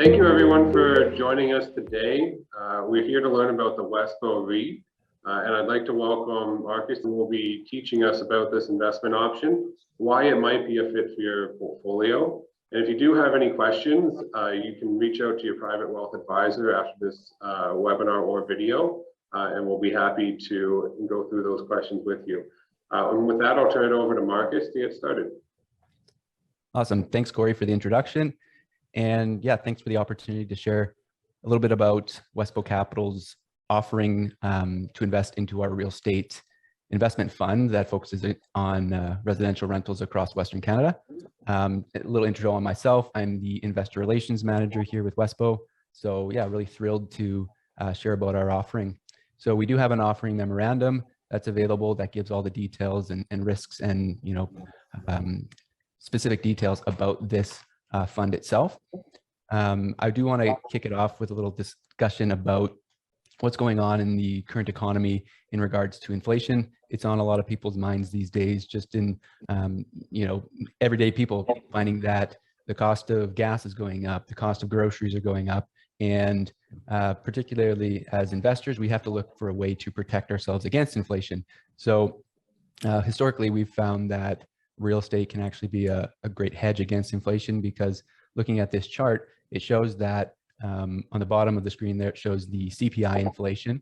Thank you everyone for joining us today. We're here to learn about the Westbow REIT, and I'd like to welcome Marcus, who will be teaching us about this investment option, why it might be a fit for your portfolio. And if you do have any questions, you can reach out to your private wealth advisor after this webinar or video, and we'll be happy to go through those questions with you. And with that, I'll turn it over to Marcus to get started. Awesome. Thanks, Corey, for the introduction. And yeah, thanks for the opportunity to share a little bit about Westbow Capital's offering to invest into our real estate investment fund that focuses on residential rentals across Western Canada. A little intro on myself. I'm the investor relations manager here with Westbow. So yeah, really thrilled to share about our offering. So we do have an offering memorandum that's available that gives all the details and risks and specific details about this fund itself. I do want to kick it off with a little discussion about what's going on in the current economy in regards to inflation. It's on a lot of people's minds these days, just in, everyday people finding that the cost of gas is going up, the cost of groceries are going up, and particularly as investors, we have to look for a way to protect ourselves against inflation. So historically, we've found that real estate can actually be a great hedge against inflation, because looking at this chart, it shows that on the bottom of the screen there, it shows the CPI inflation,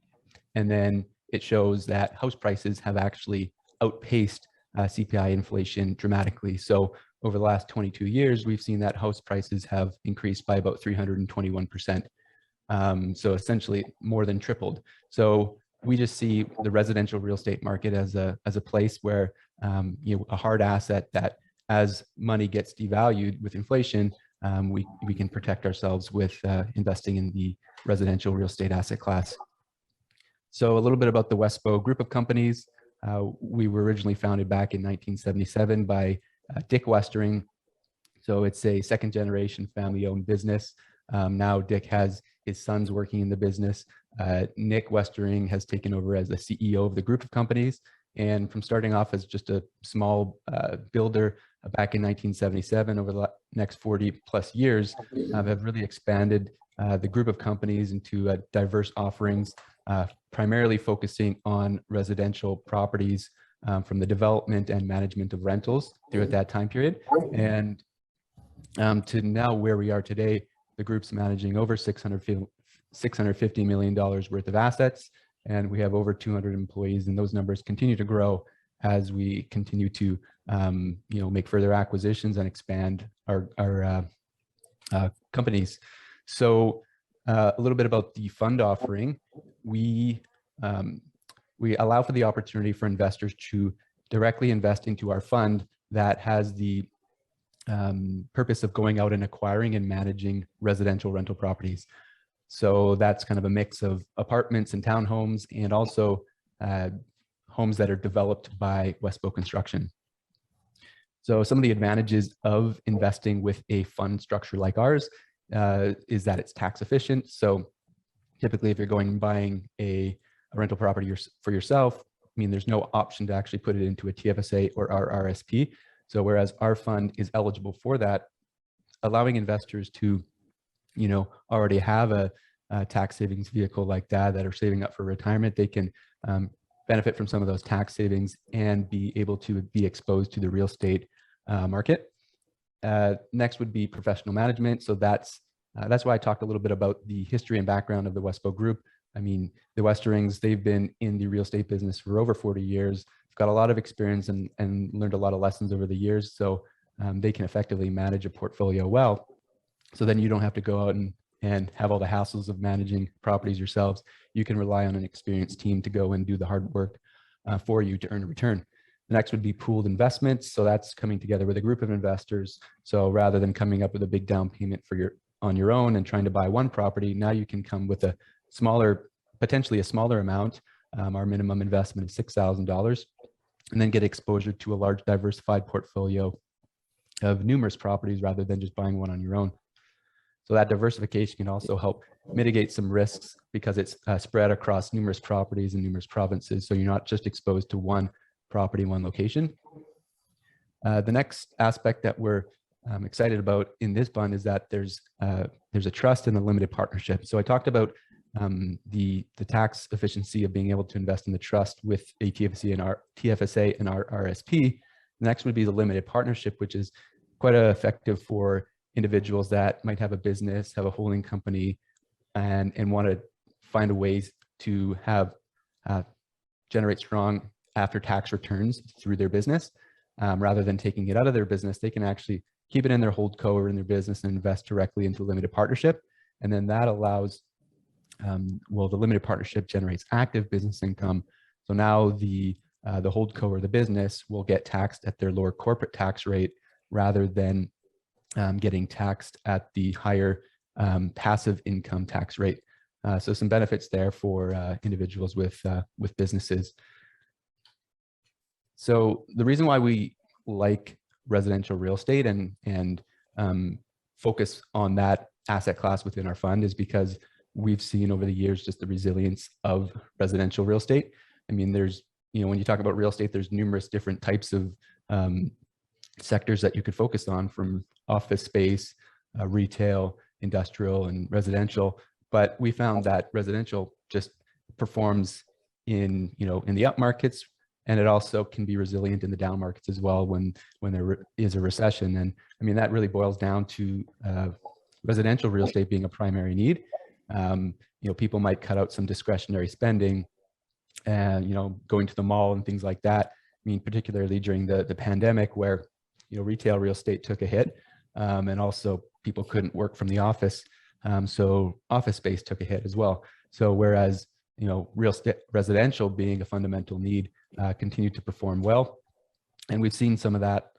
and then it shows that house prices have actually outpaced CPI inflation dramatically. So over the last 22 years, we've seen that house prices have increased by about 321%. So essentially more than tripled. So we just see the residential real estate market as a place where a hard asset that, as money gets devalued with inflation, we can protect ourselves with investing in the residential real estate asset class. So a little bit about the Westbow group of companies. We were originally founded back in 1977 by Dick Westering. So it's a second generation family owned business. Now Dick has his sons working in the business. Nick Westering has taken over as the CEO of the group of companies. And from starting off as just a small builder back in 1977, over the next 40 plus years, have really expanded the group of companies into diverse offerings, primarily focusing on residential properties from the development and management of rentals throughout that time period. And to now where we are today, the group's managing over $650 million worth of assets, and we have over 200 employees, and those numbers continue to grow as we continue to make further acquisitions and expand our companies. So a little bit about the fund offering. We allow for the opportunity for investors to directly invest into our fund that has the purpose of going out and acquiring and managing residential rental properties. So that's kind of a mix of apartments and townhomes, and also homes that are developed by Westbow Construction. So some of the advantages of investing with a fund structure like ours is that it's tax efficient. So typically, if you're going and buying a rental property for yourself, there's no option to actually put it into a TFSA or RRSP. So whereas our fund is eligible for that, allowing investors to already have a tax savings vehicle like that are saving up for retirement, they can benefit from some of those tax savings and be able to be exposed to the real estate market. Next would be professional management. So that's why I talked a little bit about the history and background of the Westbow Group. The Westerings, they've been in the real estate business for over 40 years, got a lot of experience and learned a lot of lessons over the years. So they can effectively manage a portfolio well. So then you don't have to go out and have all the hassles of managing properties yourselves. You can rely on an experienced team to go and do the hard work for you to earn a return. The next would be pooled investments. So that's coming together with a group of investors. So rather than coming up with a big down payment on your own and trying to buy one property, now you can come with potentially a smaller amount. Our minimum investment is $6,000, and then get exposure to a large diversified portfolio of numerous properties rather than just buying one on your own. So that diversification can also help mitigate some risks because it's spread across numerous properties in numerous provinces. So you're not just exposed to one property, one location. The next aspect that we're I'm excited about in this fund is that there's a trust and a limited partnership. So I talked about the tax efficiency of being able to invest in the trust with a TFSA and our RSP. Next would be the limited partnership, which is quite effective for individuals that might have a business, have a holding company, and want to find a ways to have generate strong after-tax returns through their business. Rather than taking it out of their business, they can actually keep it in their holdco or in their business and invest directly into limited partnership. And then that allows, well, the limited partnership generates active business income. So now the holdco or the business will get taxed at their lower corporate tax rate rather than getting taxed at the higher passive income tax rate. So some benefits there for individuals with businesses. So the reason why we like residential real estate and focus on that asset class within our fund is because we've seen over the years just the resilience of residential real estate. I mean, there's, when you talk about real estate, there's numerous different types of sectors that you could focus on, from office space, retail, industrial, and residential. But we found that residential just performs in the up markets, and it also can be resilient in the down markets as well when there is a recession. And I mean, that really boils down to residential real estate being a primary need. People might cut out some discretionary spending and, going to the mall and things like that. I mean, particularly during the pandemic where, retail real estate took a hit, and also people couldn't work from the office. So office space took a hit as well. So whereas, residential being a fundamental need, continued to perform well. And we've seen some of that,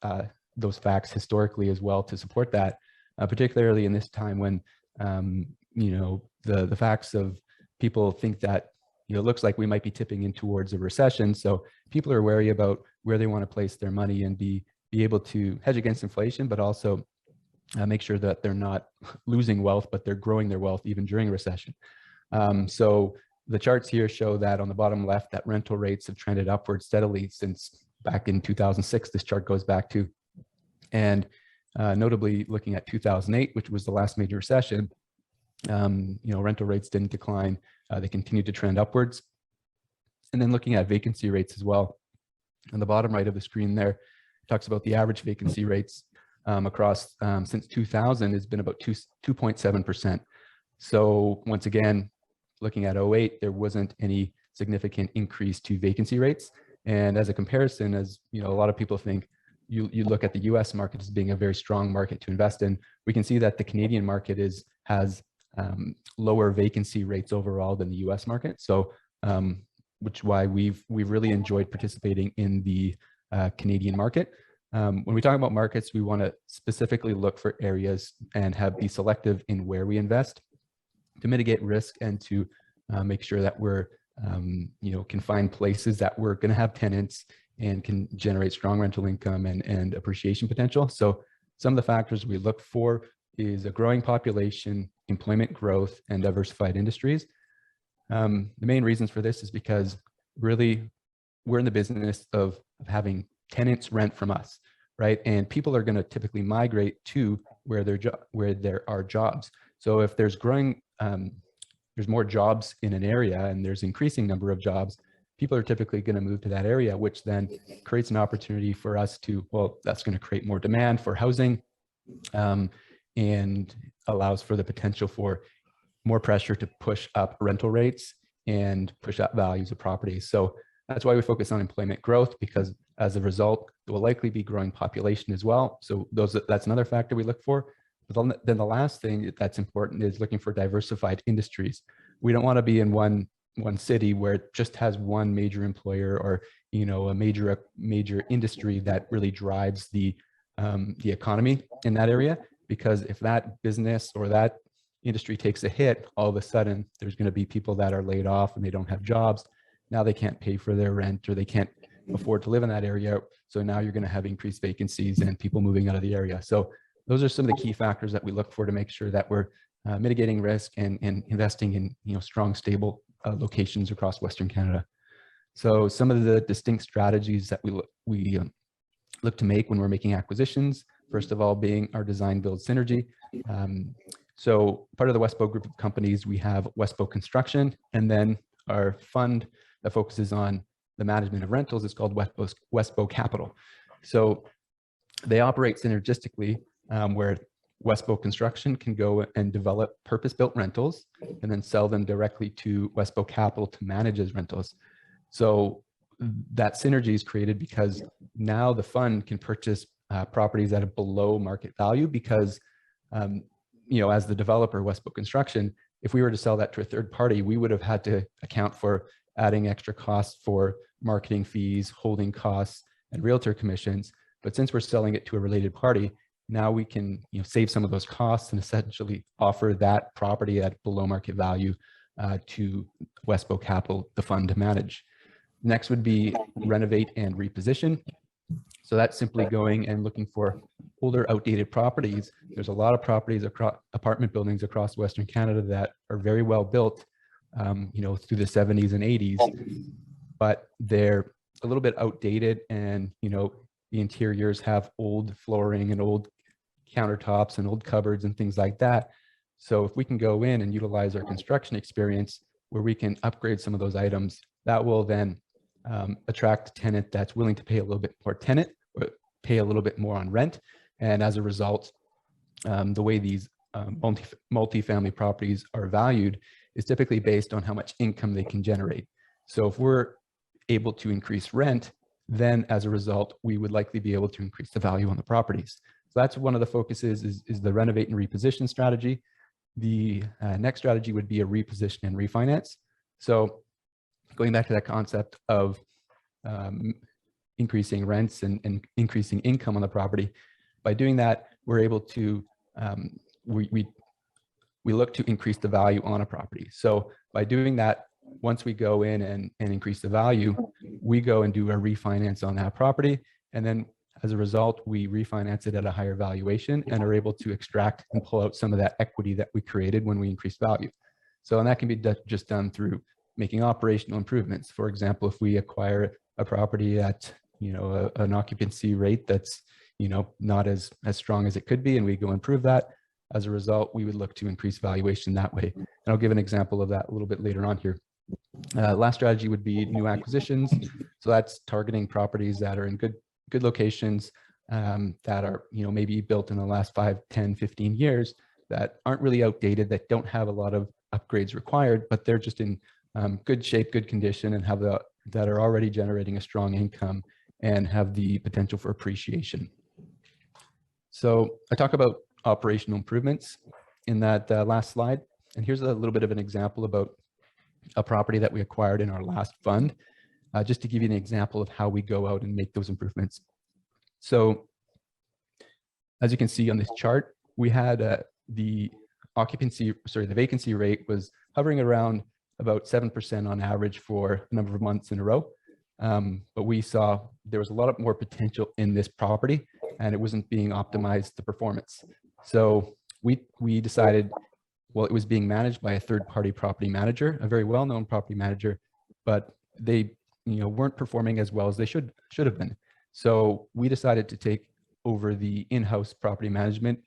those facts historically as well to support that, particularly in this time when, the facts of people think that, it looks like we might be tipping in towards a recession. So people are wary about where they want to place their money and be able to hedge against inflation, but also make sure that they're not losing wealth, but they're growing their wealth even during a recession. So the charts here show that on the bottom left, that rental rates have trended upward steadily since back in 2006, this chart goes back to. And notably looking at 2008, which was the last major recession, rental rates didn't decline. They continued to trend upwards. And then looking at vacancy rates as well, on the bottom right of the screen there, talks about the average vacancy rates across since 2000 has been about 2.7%. So once again, looking at 08, there wasn't any significant increase to vacancy rates. And as a comparison, as a lot of people think, you look at the US market as being a very strong market to invest in. We can see that the Canadian market has lower vacancy rates overall than the US market. So which is why we've really enjoyed participating in the Canadian market. When we talk about markets, we want to specifically look for areas and be selective in where we invest to mitigate risk and to make sure that we're, can find places that we're going to have tenants and can generate strong rental income and appreciation potential. So some of the factors we look for is a growing population, employment growth, and diversified industries. The main reasons for this is because really we're in the business of having tenants rent from us, right? And people are going to typically migrate to where there are jobs. So if there's there's more jobs in an area and there's increasing number of jobs, people are typically going to move to that area, which then creates an opportunity for us to, well, that's going to create more demand for housing, and allows for the potential for more pressure to push up rental rates and push up values of properties. So that's why we focus on employment growth, because as a result, there will likely be growing population as well. So that's another factor we look for. But then the last thing that's important is looking for diversified industries. We don't want to be in one city where it just has one major employer or a major industry that really drives the economy in that area. Because if that business or that industry takes a hit, all of a sudden there's going to be people that are laid off and they don't have jobs. Now they can't pay for their rent or they can't afford to live in that area. So now you're going to have increased vacancies and people moving out of the area. So those are some of the key factors that we look for to make sure that we're mitigating risk and investing in strong, stable locations across Western Canada. So some of the distinct strategies that we look to make when we're making acquisitions First of all, being our design build synergy. So part of the Westbow group of companies, we have Westbow Construction, and then our fund that focuses on the management of rentals is called Westbow Capital. So they operate synergistically, where Westbow Construction can go and develop purpose-built rentals and then sell them directly to Westbow Capital to manage as rentals. So that synergy is created because now the fund can purchase properties at a below market value because, as the developer, Westbow Construction, if we were to sell that to a third party, we would have had to account for adding extra costs for marketing fees, holding costs, and realtor commissions. But since we're selling it to a related party, now we can save some of those costs and essentially offer that property at below market value to Westbow Capital, the fund, to manage. Next would be renovate and reposition. So that's simply going and looking for older, outdated properties. There's a lot of properties across apartment buildings across Western Canada that are very well built, through the 70s and 80s, but they're a little bit outdated, and the interiors have old flooring and old countertops and old cupboards and things like that. So if we can go in and utilize our construction experience where we can upgrade some of those items, that will then attract a tenant that's willing to pay a little bit more pay a little bit more on rent. And as a result, the way these multi-family properties are valued is typically based on how much income they can generate. So if we're able to increase rent, then as a result, we would likely be able to increase the value on the properties. So that's one of the focuses is the renovate and reposition strategy. The next strategy would be a reposition and refinance. So going back to that concept of increasing rents and increasing income on the property, by doing that, we're able to, we look to increase the value on a property. So by doing that, once we go in and increase the value, we go and do a refinance on that property. And then as a result, we refinance it at a higher valuation and are able to extract and pull out some of that equity that we created when we increased value. So, and that can be just done through making operational improvements. For example, if we acquire a property at, an occupancy rate that's, not as strong as it could be, and we go improve that, as a result, we would look to increase valuation that way. And I'll give an example of that a little bit later on here. Last strategy would be new acquisitions. So that's targeting properties that are in good locations, that are, maybe built in the last 5, 10, 15 years, that aren't really outdated, that don't have a lot of upgrades required, but they're just in good shape, good condition, and that are already generating a strong income and have the potential for appreciation. So I talk about operational improvements in that last slide. And here's a little bit of an example about a property that we acquired in our last fund, just to give you an example of how we go out and make those improvements. So as you can see on this chart, we had the vacancy rate was hovering around about 7% on average for a number of months in a row. But we saw there was a lot more potential in this property, and it wasn't being optimized the performance. So we decided, well, it was being managed by a third-party property manager, a very well-known property manager, but they weren't performing as well as they should have been. So we decided to take over the in-house property management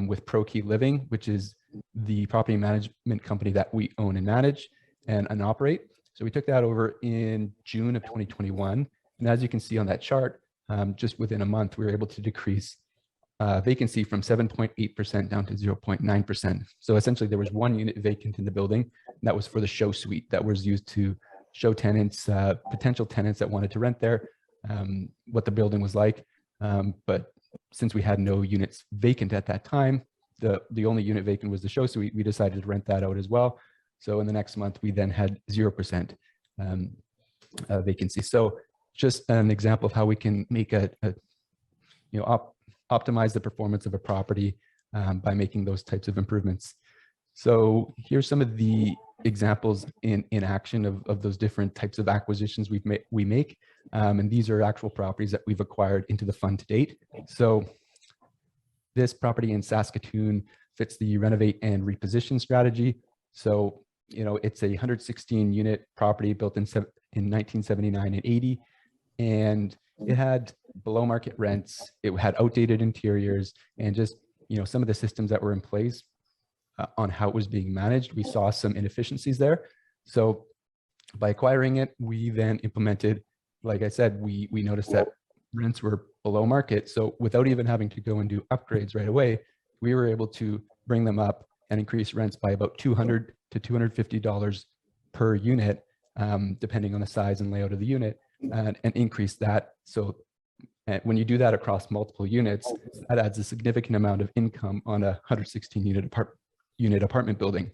with ProKey Living, which is the property management company that we own and manage and operate. So we took that over in June of 2021. And as you can see on that chart, just within a month, we were able to decrease vacancy from 7.8% down to 0.9%. So essentially there was one unit vacant in the building, and that was for the show suite that was used to show tenants, potential tenants that wanted to rent there, what the building was like. But since we had no units vacant at that time, the only unit vacant was the show suite. We decided to rent that out as well. So in the next month, we then had 0% vacancy. So just an example of how we can make optimize the performance of a property by making those types of improvements. So here's some of the examples in action of those different types of acquisitions we make. And these are actual properties that we've acquired into the fund to date. So this property in Saskatoon fits the renovate and reposition strategy. So, it's a 116 unit property built in 1979 and 80. And it had below market rents. It had outdated interiors, and just, some of the systems that were in place on how it was being managed, we saw some inefficiencies there. So by acquiring it, we then implemented, like I said, we noticed that rents were below market. So without even having to go and do upgrades right away, we were able to bring them up and increase rents by about $200 to $250 per unit, depending on the size and layout of the unit, and increase that. So when you do that across multiple units, that adds a significant amount of income on a 116 unit apartment building.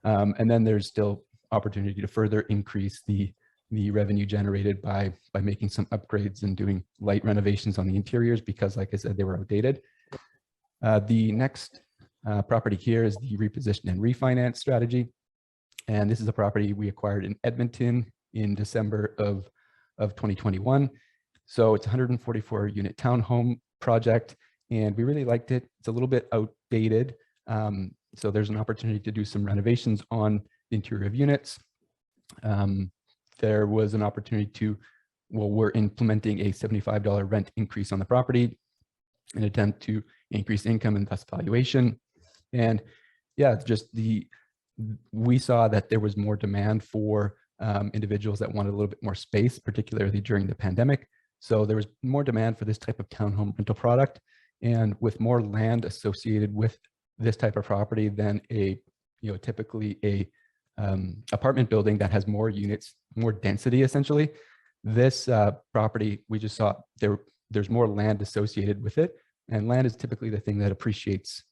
And then there's still opportunity to further increase the revenue generated by making some upgrades and doing light renovations on the interiors, because like I said, they were outdated. The next property here is the reposition and refinance strategy. And this is a property we acquired in Edmonton in December of 2021. So it's a 144 unit townhome project, and we really liked it. It's a little bit outdated. So there's an opportunity to do some renovations on the interior of units. There was an opportunity to, we're implementing a $75 rent increase on the property in an attempt to increase income and thus valuation. And yeah, we saw that there was more demand for individuals that wanted a little bit more space, particularly during the pandemic. So there was more demand for this type of townhome rental product, and with more land associated with this type of property than typically a apartment building that has more units, more density essentially. This property, we just saw there's more land associated with it, and land is typically the thing that appreciates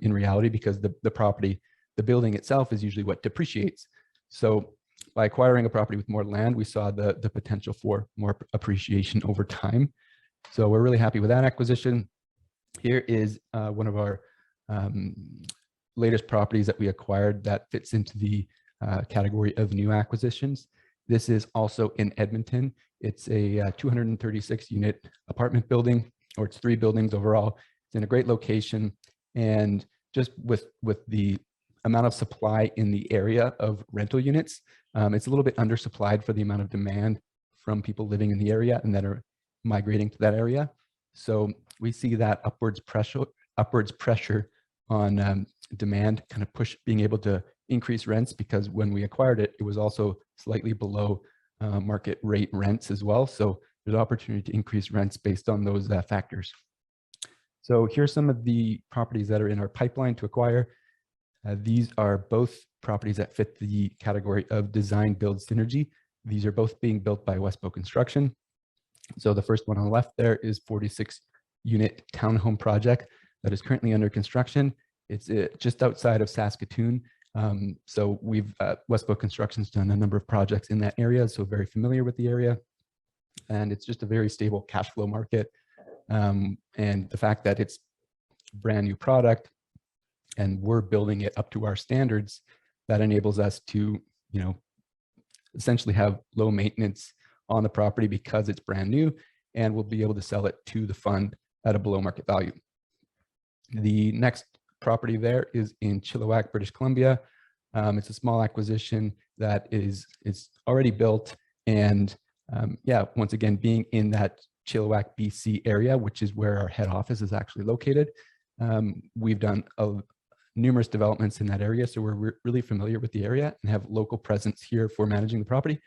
in reality, because the building itself is usually what depreciates. So by acquiring a property with more land, we saw the potential for more appreciation over time. So we're really happy with that acquisition. Here is one of our latest properties that we acquired that fits into the category of new acquisitions. This is also in Edmonton. It's a 236 unit apartment building, or it's 3 buildings overall. It's in a great location, and just with the amount of supply in the area of rental units, it's a little bit undersupplied for the amount of demand from people living in the area and that are migrating to that area. So we see that upwards pressure on demand kind of being able to increase rents, because when we acquired it, it was also slightly below market rate rents as well. So there's opportunity to increase rents based on those factors. So here's some of the properties that are in our pipeline to acquire. These are both properties that fit the category of design build synergy. These are both being built by Westbow Construction. So the first one on the left there is 46 unit townhome project that is currently under construction. It's just outside of Saskatoon. So Westbow Construction's done a number of projects in that area, so very familiar with the area. And it's just a very stable cash flow market. And the fact that it's brand new product and we're building it up to our standards, that enables us to, essentially have low maintenance on the property because it's brand new, and we'll be able to sell it to the fund at a below market value. The next property there is in Chilliwack, British Columbia. It's a small acquisition that is already built, and once again, being in that Chilliwack, BC area, which is where our head office is actually located. We've done numerous developments in that area, so we're really familiar with the area and have local presence here for managing the property.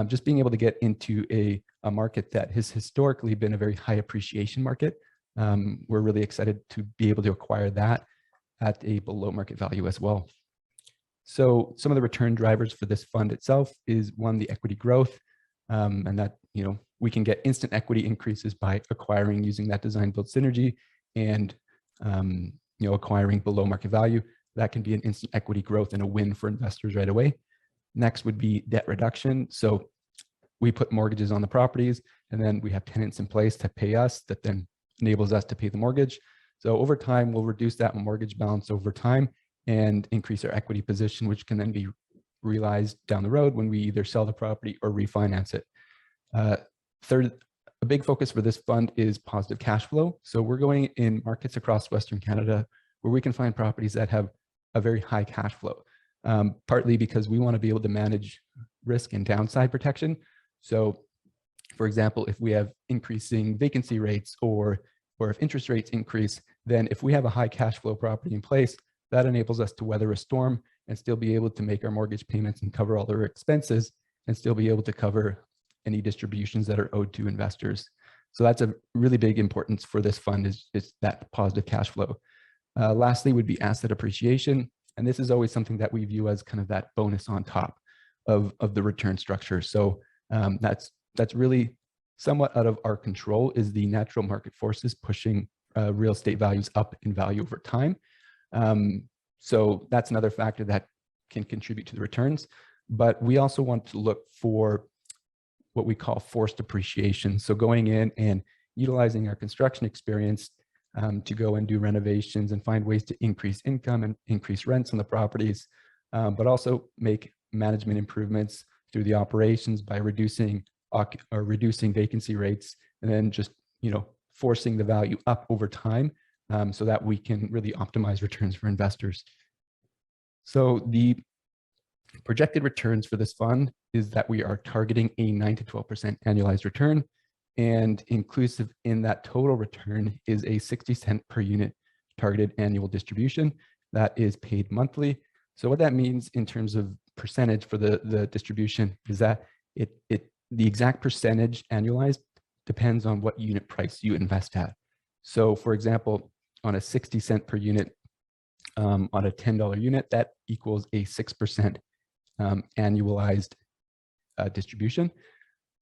Just being able to get into a market that has historically been a very high appreciation market. We're really excited to be able to acquire that at a below market value as well. So some of the return drivers for this fund itself is, one, the equity growth, and that, we can get instant equity increases by acquiring using that design build synergy, and acquiring below market value. That can be an instant equity growth and a win for investors right away. Next would be debt reduction. So we put mortgages on the properties, and then we have tenants in place to pay us, that then enables us to pay the mortgage. So over time, we'll reduce that mortgage balance over time and increase our equity position, which can then be realized down the road when we either sell the property or refinance it. Third, a big focus for this fund is positive cash flow. So we're going in markets across Western Canada where we can find properties that have a very high cash flow, partly because we want to be able to manage risk and downside protection. So For example, if we have increasing vacancy rates or if interest rates increase, then if we have a high cash flow property in place, that enables us to weather a storm and still be able to make our mortgage payments and cover all their expenses and still be able to cover any distributions that are owed to investors. So that's a really big importance for this fund is that positive cash flow. Lastly would be asset appreciation. And this is always something that we view as kind of that bonus on top of the return structure. So that's really somewhat out of our control, is the natural market forces pushing real estate values up in value over time. So that's another factor that can contribute to the returns. But we also want to look for what we call forced appreciation. So going in and utilizing our construction experience to go and do renovations and find ways to increase income and increase rents on the properties, but also make management improvements through the operations by reducing vacancy rates, and then just forcing the value up over time so that we can really optimize returns for investors. So the projected returns for this fund is that we are targeting a 9 to 12% annualized return, and inclusive in that total return is a 60 cent per unit targeted annual distribution that is paid monthly. So what that means in terms of percentage for the distribution is that the exact percentage annualized depends on what unit price you invest at. So for example, on a 60 cent per unit, on a $10 unit, that equals a 6% annualized distribution.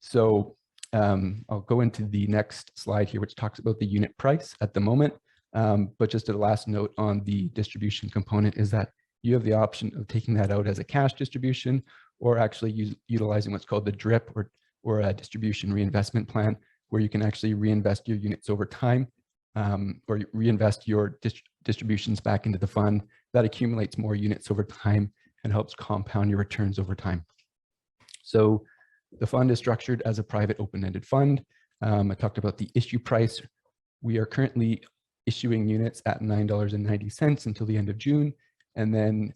So I'll go into the next slide here, which talks about the unit price at the moment. But just a last note on the distribution component is that you have the option of taking that out as a cash distribution, or actually utilizing what's called the DRIP or a distribution reinvestment plan, where you can actually reinvest your units over time, or reinvest your distributions back into the fund. That accumulates more units over time and helps compound your returns over time. So the fund is structured as a private open-ended fund. I talked about the issue price. We are currently issuing units at $9.90 until the end of June. And then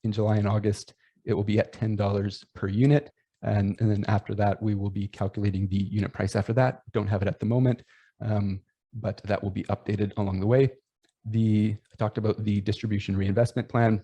in July and August, it will be at $10 per unit. And then after that, we will be calculating the unit price after that. Don't have it at the moment, but that will be updated along the way. I talked about the distribution reinvestment plan.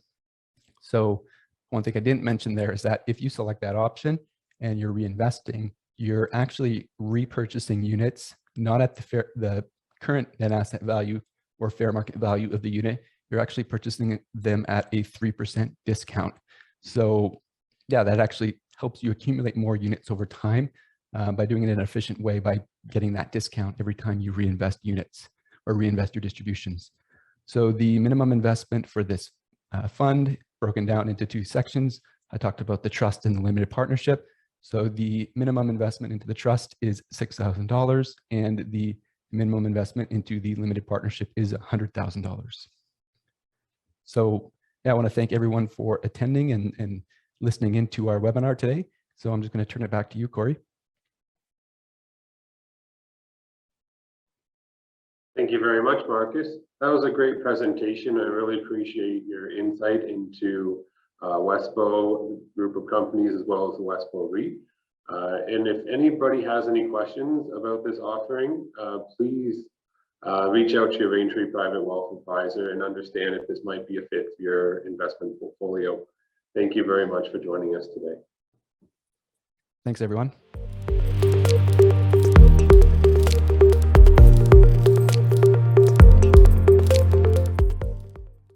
So one thing I didn't mention there is that if you select that option and you're reinvesting, you're actually repurchasing units, not at the current net asset value or fair market value of the unit. You're actually purchasing them at a 3% discount. So yeah, that actually helps you accumulate more units over time by doing it in an efficient way, by getting that discount every time you reinvest units or reinvest your distributions. So the minimum investment for this fund broken down into two sections. I talked about the trust and the limited partnership. So the minimum investment into the trust is $6,000, and the minimum investment into the limited partnership is $100,000. So yeah, I want to thank everyone for attending and listening into our webinar today. So I'm just going to turn it back to you, Corey. Thank you very much, Marcus. That was a great presentation. I really appreciate your insight into Westbow group of companies as well as the Westbow REIT. And if anybody has any questions about this offering, please reach out to your Raintree Private Wealth Advisor and understand if this might be a fit for your investment portfolio. Thank you very much for joining us today. Thanks, everyone.